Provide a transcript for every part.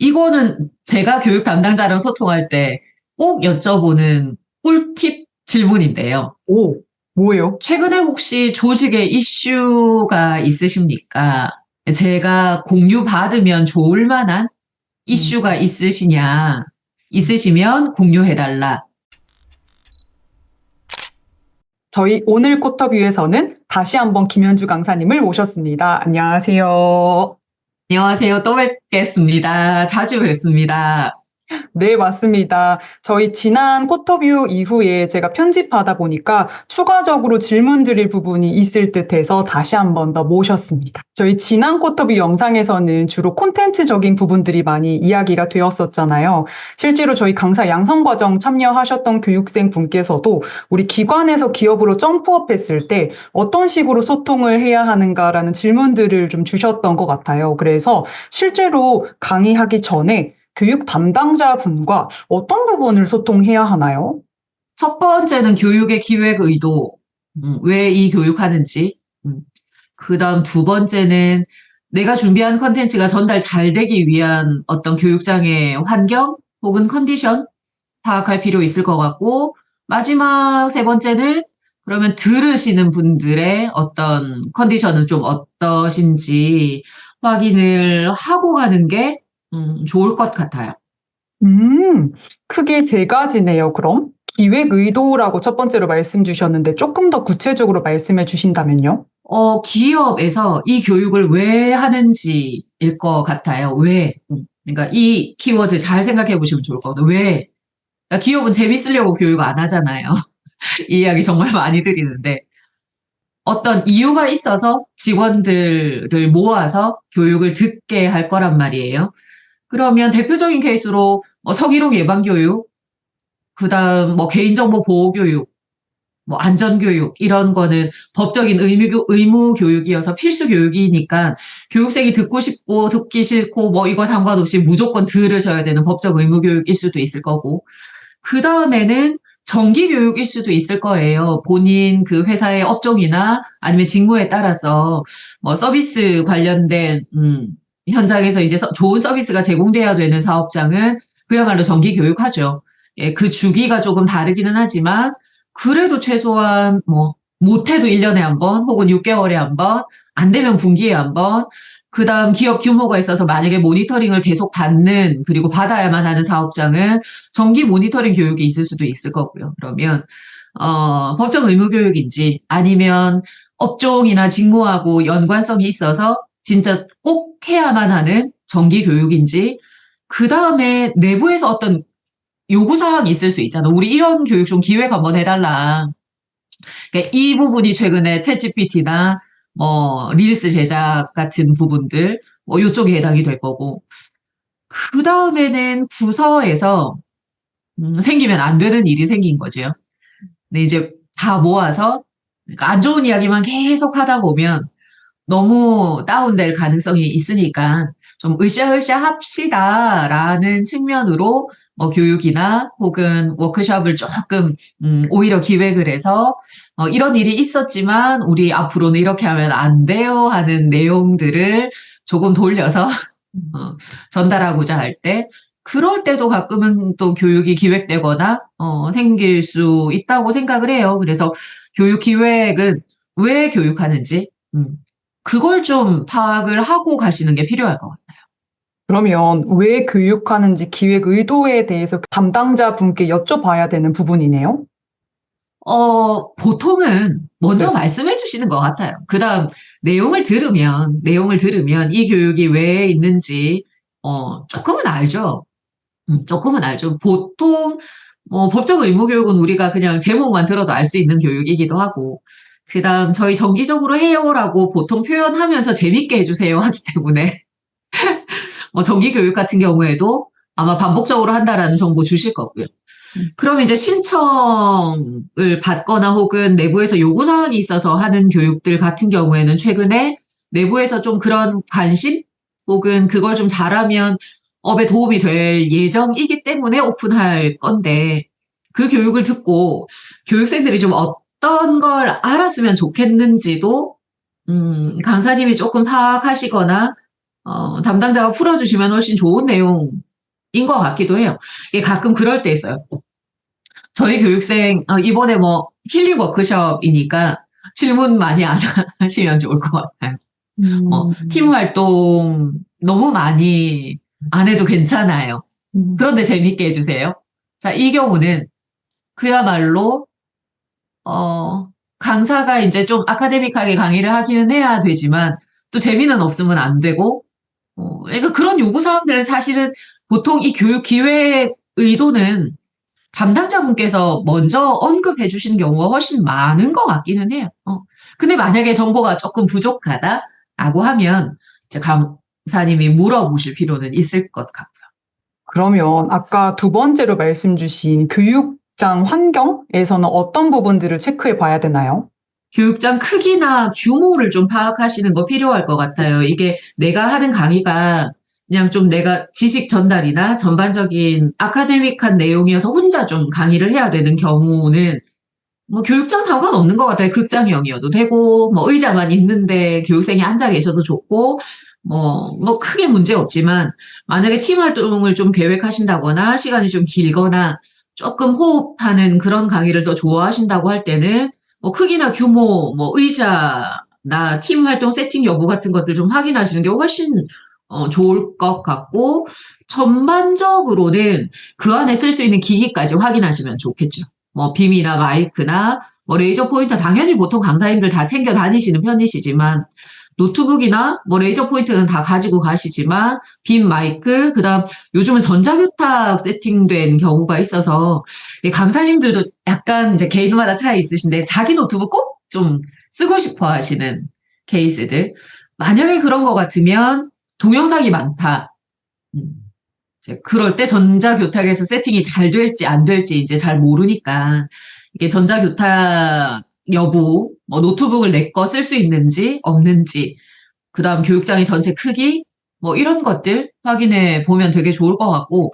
이거는 제가 교육 담당자랑 소통할 때 꼭 여쭤보는 꿀팁 질문인데요. 오, 뭐예요? 최근에 혹시 조직에 이슈가 있으십니까? 제가 공유받으면 좋을 만한 음, 이슈가 있으시냐? 있으시면 공유해달라. 저희 오늘 코터뷰에서는 다시 한번 김현주 강사님을 모셨습니다. 안녕하세요. 안녕하세요. 또 뵙겠습니다. 자주 뵙습니다. 네, 맞습니다. 저희 지난 코터뷰 이후에 제가 편집하다 보니까 추가적으로 질문 드릴 부분이 있을 듯해서 다시 한번 더 모셨습니다. 저희 지난 코터뷰 영상에서는 주로 콘텐츠적인 부분들이 많이 이야기가 되었었잖아요. 실제로 저희 강사 양성 과정 참여하셨던 교육생 분께서도 우리 기관에서 기업으로 점프업 했을 때 어떤 식으로 소통을 해야 하는가라는 질문들을 좀 주셨던 것 같아요. 그래서 실제로 강의하기 전에 교육 담당자분과 어떤 부분을 소통해야 하나요? 첫 번째는 교육의 기획 의도, 왜 이 교육하는지. 그다음 두 번째는 내가 준비한 컨텐츠가 전달 잘 되기 위한 어떤 교육장의 환경 혹은 컨디션 파악할 필요 있을 것 같고, 마지막 세 번째는 그러면 들으시는 분들의 어떤 컨디션은 좀 어떠신지 확인을 하고 가는 게 좋을 것 같아요. 음, 크게 세 가지네요, 그럼. 기획 의도라고 첫 번째로 말씀 주셨는데 조금 더 구체적으로 말씀해 주신다면요? 기업에서 이 교육을 왜 하는지일 것 같아요. 왜? 그러니까 이 키워드 잘 생각해 보시면 좋을 것 같아요. 왜? 그러니까 기업은 재밌으려고 교육 안 하잖아요. 이 이야기 정말 많이 드리는데 어떤 이유가 있어서 직원들을 모아서 교육을 듣게 할 거란 말이에요. 그러면 대표적인 케이스로 성희롱 예방 교육, 그다음 개인정보 보호 교육, 안전교육 이런 거는 법적인 의무 교육이어서 필수 교육이니까 교육생이 듣고 싶고 듣기 싫고 이거 상관없이 무조건 들으셔야 되는 법적 의무 교육일 수도 있을 거고 그다음에는 정기 교육일 수도 있을 거예요. 본인 그 회사의 업종이나 아니면 직무에 따라서 서비스 관련된 현장에서 이제 좋은 서비스가 제공돼야 되는 사업장은 그야말로 정기 교육하죠. 예, 그 주기가 조금 다르기는 하지만 그래도 최소한 못해도 1년에 한 번, 혹은 6개월에 한 번, 안 되면 분기에 한 번, 그 다음 기업 규모가 있어서 만약에 모니터링을 계속 받는, 그리고 받아야만 하는 사업장은 정기 모니터링 교육이 있을 수도 있을 거고요. 그러면, 법적 의무 교육인지 아니면 업종이나 직무하고 연관성이 있어서 진짜 꼭 해야만 하는 정기 교육인지, 그 다음에 내부에서 어떤 요구사항이 있을 수 있잖아. 우리 이런 교육 좀 기획 한번 해달라. 그러니까 이 부분이 최근에 챗GPT나 릴스 제작 같은 부분들, 요쪽에 해당이 될 거고. 그 다음에는 부서에서 생기면 안 되는 일이 생긴 거죠. 근데 이제 다 모아서 그러니까 안 좋은 이야기만 계속 하다 보면 너무 다운될 가능성이 있으니까 좀 으쌰으쌰 합시다라는 측면으로 교육이나 혹은 워크숍을 조금 오히려 기획을 해서 이런 일이 있었지만 우리 앞으로는 이렇게 하면 안 돼요 하는 내용들을 조금 돌려서 전달하고자 할 때 그럴 때도 가끔은 또 교육이 기획되거나 생길 수 있다고 생각을 해요. 그래서 교육 기획은 왜 교육하는지 그걸 좀 파악을 하고 가시는 게 필요할 것 같아요. 그러면 왜 교육하는지 기획 의도에 대해서 담당자 분께 여쭤봐야 되는 부분이네요. 보통은 먼저 네. 말씀해 주시는 것 같아요. 그다음 내용을 들으면 이 교육이 왜 있는지 조금은 알죠. 조금은 알죠. 보통 법적 의무 교육은 우리가 그냥 제목만 들어도 알 수 있는 교육이기도 하고 그다음 저희 정기적으로 해요라고 보통 표현하면서 재밌게 해주세요 하기 때문에 정기 교육 같은 경우에도 아마 반복적으로 한다라는 정보 주실 거고요. 음. 그럼 이제 신청을 받거나 혹은 내부에서 요구사항이 있어서 하는 교육들 같은 경우에는 최근에 내부에서 좀 그런 관심 혹은 그걸 좀 잘하면 업에 도움이 될 예정이기 때문에 오픈할 건데 그 교육을 듣고 교육생들이 좀 어떤 걸 알았으면 좋겠는지도 강사님이 조금 파악하시거나 담당자가 풀어주시면 훨씬 좋은 내용인 것 같기도 해요. 이게 가끔 그럴 때 있어요. 저희 교육생, 이번에 뭐 힐링 워크숍이니까 질문 많이 안 하시면 좋을 것 같아요. 팀 음, 활동 너무 많이 안 해도 괜찮아요. 음, 그런데 재밌게 해주세요. 자, 이 경우는 그야말로, 어, 강사가 이제 좀 아카데믹하게 강의를 하기는 해야 되지만 또 재미는 없으면 안 되고, 그러니까 그런 요구사항들은 사실은 보통 이 교육 기획 의도는 담당자분께서 먼저 언급해 주시는 경우가 훨씬 많은 것 같기는 해요. 근데 만약에 정보가 조금 부족하다라고 하면 이제 강사님이 물어보실 필요는 있을 것 같고요. 그러면 아까 두 번째로 말씀 주신 교육장 환경에서는 어떤 부분들을 체크해 봐야 되나요? 교육장 크기나 규모를 좀 파악하시는 거 필요할 것 같아요. 이게 내가 하는 강의가 그냥 좀 내가 지식 전달이나 전반적인 아카데믹한 내용이어서 혼자 좀 강의를 해야 되는 경우는 뭐 교육장 상관없는 것 같아요. 극장형이어도 되고, 뭐 의자만 있는데 교육생이 앉아 계셔도 좋고, 뭐 크게 문제 없지만, 만약에 팀 활동을 좀 계획하신다거나, 시간이 좀 길거나, 조금 호흡하는 그런 강의를 더 좋아하신다고 할 때는, 뭐 크기나 규모, 뭐 의자나 팀 활동 세팅 여부 같은 것들 좀 확인하시는 게 훨씬 좋을 것 같고, 전반적으로는 그 안에 쓸 수 있는 기기까지 확인하시면 좋겠죠. 뭐 빔이나 마이크나 뭐 레이저 포인터 당연히 보통 강사님들 다 챙겨 다니시는 편이시지만 노트북이나 뭐 레이저 포인트는 다 가지고 가시지만 빔 마이크 그다음 요즘은 전자교탁 세팅된 경우가 있어서 강사님들도 약간 이제 개인마다 차이 있으신데 자기 노트북 꼭 좀 쓰고 싶어 하시는 케이스들 만약에 그런 것 같으면 동영상이 많다. 음, 이제 그럴 때 전자교탁에서 세팅이 잘 될지 안 될지 이제 잘 모르니까 이게 전자교탁 여부, 뭐 노트북을 내 거 쓸 수 있는지 없는지, 그다음 교육장의 전체 크기, 뭐 이런 것들 확인해 보면 되게 좋을 것 같고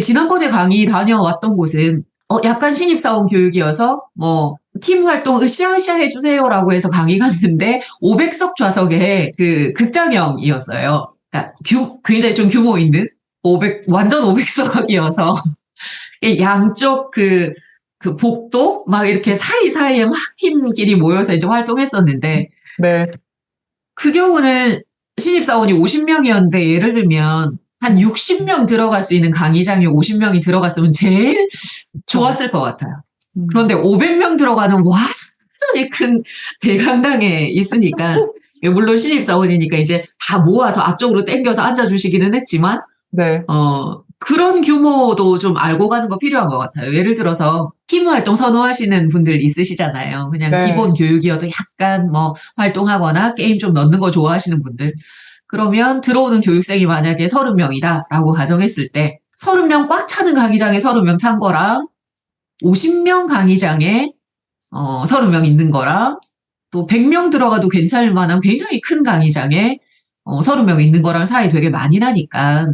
지난번에 강의 다녀왔던 곳은 약간 신입사원 교육이어서 뭐 팀 활동 으쌰으쌰 해주세요라고 해서 강의 갔는데 500석 좌석에 그 극장형이었어요. 그러니까 굉장히 좀 규모 있는 500 완전 500석이어서 양쪽 그 복도 막 이렇게 사이사이에 막 팀끼리 모여서 이제 활동했었는데 네. 그 경우는 신입사원이 50명이었는데 예를 들면 한 60명 들어갈 수 있는 강의장에 50명이 들어갔으면 제일 그렇죠. 좋았을 것 같아요. 음. 그런데 500명 들어가는 완전히 큰 대강당에 있으니까 물론 신입사원이니까 이제 다 모아서 앞쪽으로 당겨서 앉아주시기는 했지만 네. 그런 규모도 좀 알고 가는 거 필요한 것 같아요. 예를 들어서 팀 활동 선호하시는 분들 있으시잖아요. 그냥 네. 기본 교육이어도 약간 뭐 활동하거나 게임 좀 넣는 거 좋아하시는 분들. 그러면 들어오는 교육생이 만약에 30명이다라고 가정했을 때 30명 꽉 차는 강의장에 30명 찬 거랑 50명 강의장에 30명 있는 거랑 또 100명 들어가도 괜찮을 만한 굉장히 큰 강의장에 30명 있는 거랑 차이 되게 많이 나니까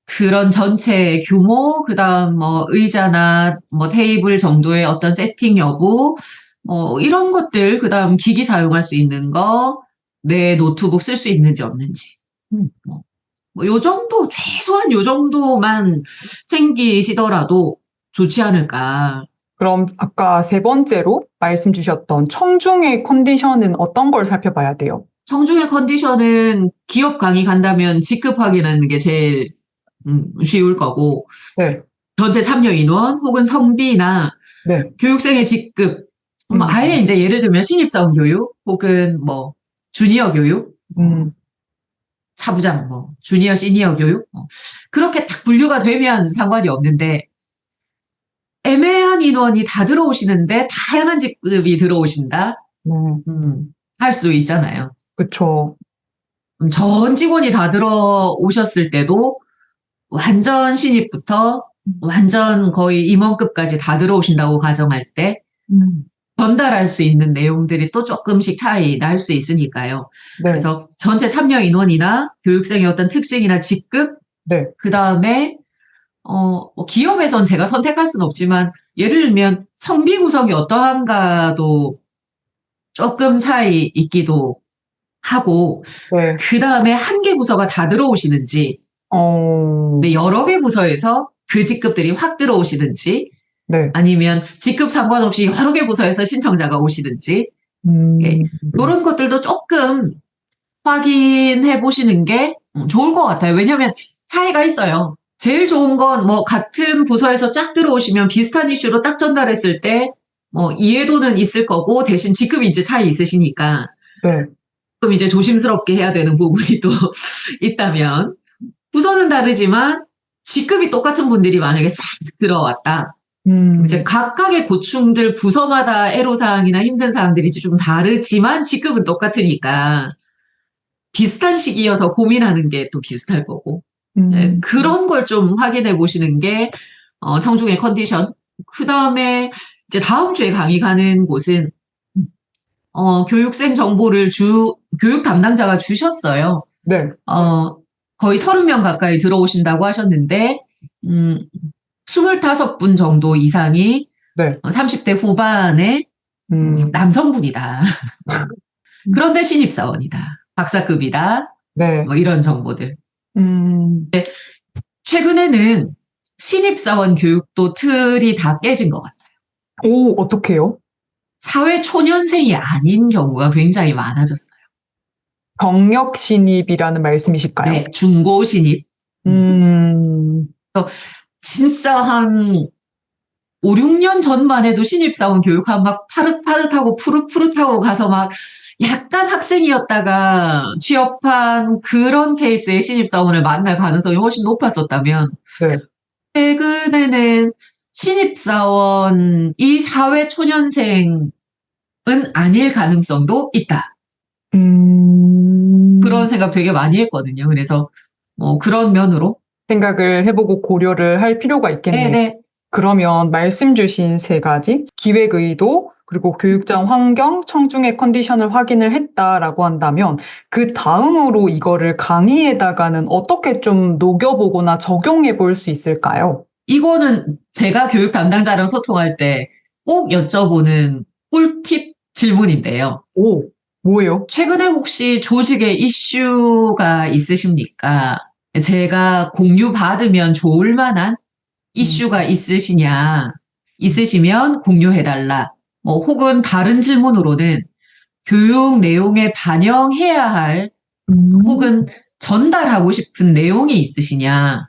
그런 전체 규모, 그다음 뭐 의자나 뭐 테이블 정도의 어떤 세팅 여부, 뭐 이런 것들, 그다음 기기 사용할 수 있는 거, 내 노트북 쓸 수 있는지 없는지. 음. 요 정도, 최소한 요 정도만 챙기시더라도 좋지 않을까. 그럼 아까 세 번째로 말씀 주셨던 청중의 컨디션은 어떤 걸 살펴봐야 돼요? 청중의 컨디션은 기업 강의 간다면 직급 확인하는 게 제일 쉬울 거고, 네. 전체 참여 인원 혹은 성비나 네. 교육생의 직급, 아예 음. 이제 예를 들면 신입사원 교육 혹은 뭐 주니어 교육, 음. 차부장, 뭐 주니어 시니어 교육 그렇게 딱 분류가 되면 상관이 없는데 애매한 인원이 다 들어오시는데 다양한 직급이 들어오신다, 네. 할 수 있잖아요. 그쵸. 전 직원이 다 들어오셨을 때도 완전 신입부터 완전 거의 임원급까지 다 들어오신다고 가정할 때 음. 전달할 수 있는 내용들이 또 조금씩 차이 날 수 있으니까요. 네. 그래서 전체 참여 인원이나 교육생의 어떤 특징이나 직급, 네. 그 다음에 뭐 기업에선 제가 선택할 수는 없지만 예를 들면 성비 구성이 어떠한가도 조금 차이 있기도 하고, 네. 그 다음에 한 개 부서가 다 들어오시는지, 네. 여러 개 부서에서 그 직급들이 확 들어오시는지, 네. 아니면 직급 상관없이 여러 개 부서에서 신청자가 오시는지, 예, 이런 것들도 조금 확인해 보시는 게 좋을 것 같아요. 왜냐하면 차이가 있어요. 제일 좋은 건 뭐 같은 부서에서 쫙 들어오시면 비슷한 이슈로 딱 전달했을 때 뭐 이해도는 있을 거고 대신 직급이 이제 차이 있으시니까 네. 조금 이제 조심스럽게 해야 되는 부분이 또 있다면 부서는 다르지만 직급이 똑같은 분들이 만약에 싹 들어왔다. 이제 각각의 고충들 부서마다 애로사항이나 힘든 사항들이 이제 좀 다르지만 직급은 똑같으니까 비슷한 시기여서 고민하는 게 또 비슷할 거고. 네, 그런 걸 좀 확인해 보시는 게 청중의 컨디션. 그 다음에 이제 다음 주에 강의 가는 곳은 교육생 정보를 교육 담당자가 주셨어요. 네. 거의 30명 가까이 들어오신다고 하셨는데 25분 정도 이상이 네. 30대 후반의 남성분이다. 그런데 신입사원이다. 박사급이다. 네. 뭐 이런 정보들. 최근에는 신입사원 교육도 틀이 다 깨진 것 같아요. 오, 어떡해요? 사회 초년생이 아닌 경우가 굉장히 많아졌어요. 경력 신입이라는 말씀이실까요? 네, 중고 신입. 진짜 한 5, 6년 전만 해도 신입사원 교육하면 막 파릇파릇하고 푸릇푸릇하고 가서 막 약간 학생이었다가 취업한 그런 케이스의 신입사원을 만날 가능성이 훨씬 높았었다면 네. 최근에는 신입사원이 사회 초년생은 아닐 가능성도 있다. 그런 생각 되게 많이 했거든요. 그래서 그런 면으로 생각을 해보고 고려를 할 필요가 있겠네요. 네네. 그러면 말씀 주신 세 가지, 기획 의도, 그리고 교육장 환경, 청중의 컨디션을 확인을 했다라고 한다면 그 다음으로 이거를 강의에다가는 어떻게 좀 녹여보거나 적용해 볼 수 있을까요? 이거는 제가 교육 담당자랑 소통할 때 꼭 여쭤보는 꿀팁 질문인데요. 오, 뭐예요? 최근에 혹시 조직에 이슈가 있으십니까? 제가 공유 받으면 좋을 만한 이슈가 있으시면 공유해달라. 혹은 다른 질문으로는 교육 내용에 반영해야 할 혹은 전달하고 싶은 내용이 있으시냐?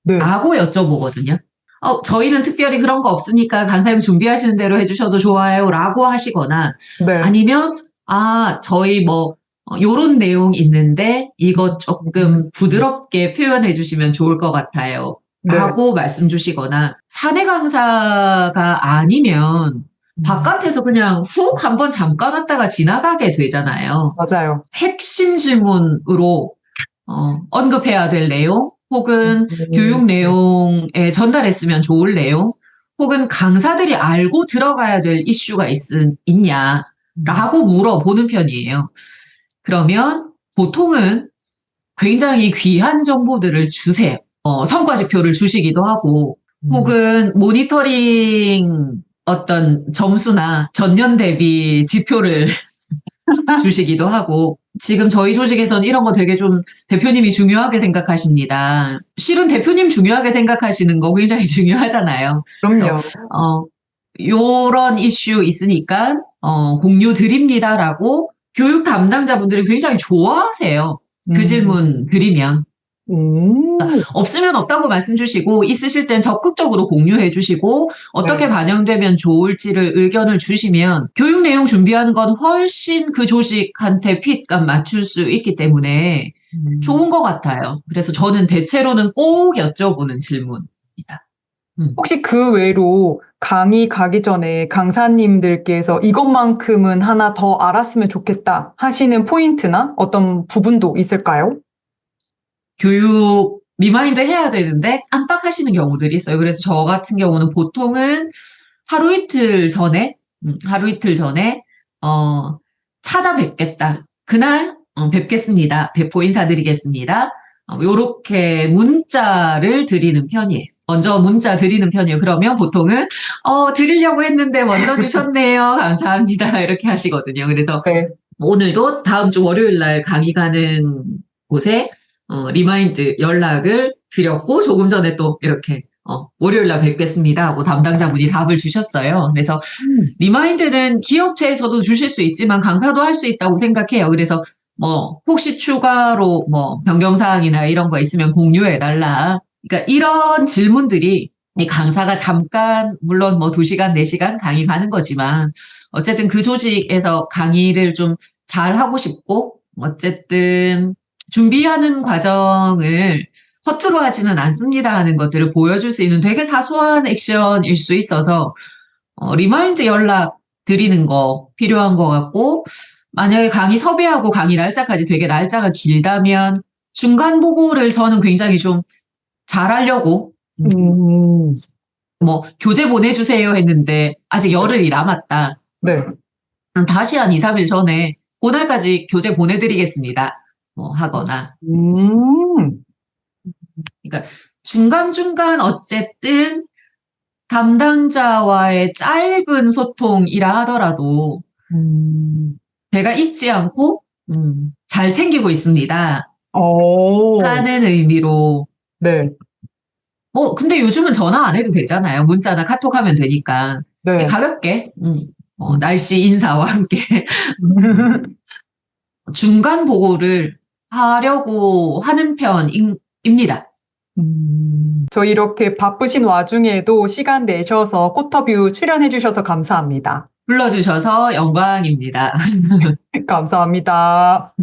네. 라고 여쭤보거든요. 저희는 특별히 그런 거 없으니까 강사님 준비하시는 대로 해주셔도 좋아요. 라고 하시거나 네. 아니면 저희 요런 내용 있는데 이거 조금 부드럽게 표현해 주시면 좋을 것 같아요. 네. 라고 말씀 주시거나 사내 강사가 아니면 바깥에서 그냥 훅 한번 잠깐 왔다가 지나가게 되잖아요. 맞아요. 핵심 질문으로 언급해야 될 내용 혹은 교육 내용에 전달했으면 좋을 내용 혹은 강사들이 알고 들어가야 될 이슈가 있냐라고 물어보는 편이에요. 그러면 보통은 굉장히 귀한 정보들을 주세요. 성과지표를 주시기도 하고 혹은 모니터링 어떤 점수나 전년 대비 지표를 주시기도 하고 지금 저희 조직에서는 이런 거 되게 좀 대표님이 중요하게 생각하십니다. 실은 대표님 중요하게 생각하시는 거 굉장히 중요하잖아요. 그럼요. 요런 이슈 있으니까 공유 드립니다라고 교육 담당자분들이 굉장히 좋아하세요. 그 질문 드리면. 없으면 없다고 말씀 주시고 있으실 땐 적극적으로 공유해 주시고 어떻게 네. 반영되면 좋을지를 의견을 주시면 교육 내용 준비하는 건 훨씬 그 조직한테 핏감 맞출 수 있기 때문에 좋은 것 같아요. 그래서 저는 대체로는 꼭 여쭤보는 질문입니다. 혹시 그 외로 강의 가기 전에 강사님들께서 이것만큼은 하나 더 알았으면 좋겠다 하시는 포인트나 어떤 부분도 있을까요? 교육 리마인드 해야 되는데 깜빡하시는 경우들이 있어요. 그래서 저 같은 경우는 보통은 하루 이틀 전에 찾아뵙겠다. 그날 뵙겠습니다. 배포 인사드리겠습니다. 요렇게 문자를 드리는 편이에요. 먼저 문자 드리는 편이에요. 그러면 보통은 드리려고 했는데 먼저 주셨네요. 감사합니다. 이렇게 하시거든요. 그래서 네. 오늘도 다음 주 월요일 날 강의 가는 곳에 리마인드 연락을 드렸고 조금 전에 또 이렇게 월요일 날 뵙겠습니다 하고 담당자분이 답을 주셨어요. 그래서 리마인드는 기업체에서도 주실 수 있지만 강사도 할 수 있다고 생각해요. 그래서 뭐 혹시 추가로 뭐 변경사항이나 이런 거 있으면 공유해 달라. 그러니까 이런 질문들이 이 강사가 잠깐 물론 뭐 2시간, 4시간 강의 가는 거지만 어쨌든 그 조직에서 강의를 좀 잘하고 싶고 어쨌든 준비하는 과정을 허투루 하지는 않습니다 하는 것들을 보여줄 수 있는 되게 사소한 액션일 수 있어서 리마인드 연락 드리는 거 필요한 것 같고 만약에 강의 섭외하고 강의 날짜까지 되게 날짜가 길다면 중간 보고를 저는 굉장히 좀 잘하려고 뭐 교재 보내주세요 했는데 아직 열흘이 남았다. 네. 다시 한 2, 3일 전에 그날까지 교재 보내드리겠습니다. 뭐 하거나. 그러니까 중간중간 어쨌든 담당자와의 짧은 소통이라 하더라도 제가 잊지 않고 잘 챙기고 있습니다. 하는 의미로. 네. 근데 요즘은 전화 안 해도 되잖아요. 문자나 카톡 하면 되니까. 네. 가볍게 날씨 인사와 함께 중간 보고를 하려고 하는 편입니다. 저 이렇게 바쁘신 와중에도 시간 내셔서 코터뷰 출연해 주셔서 감사합니다. 불러주셔서 영광입니다. 감사합니다.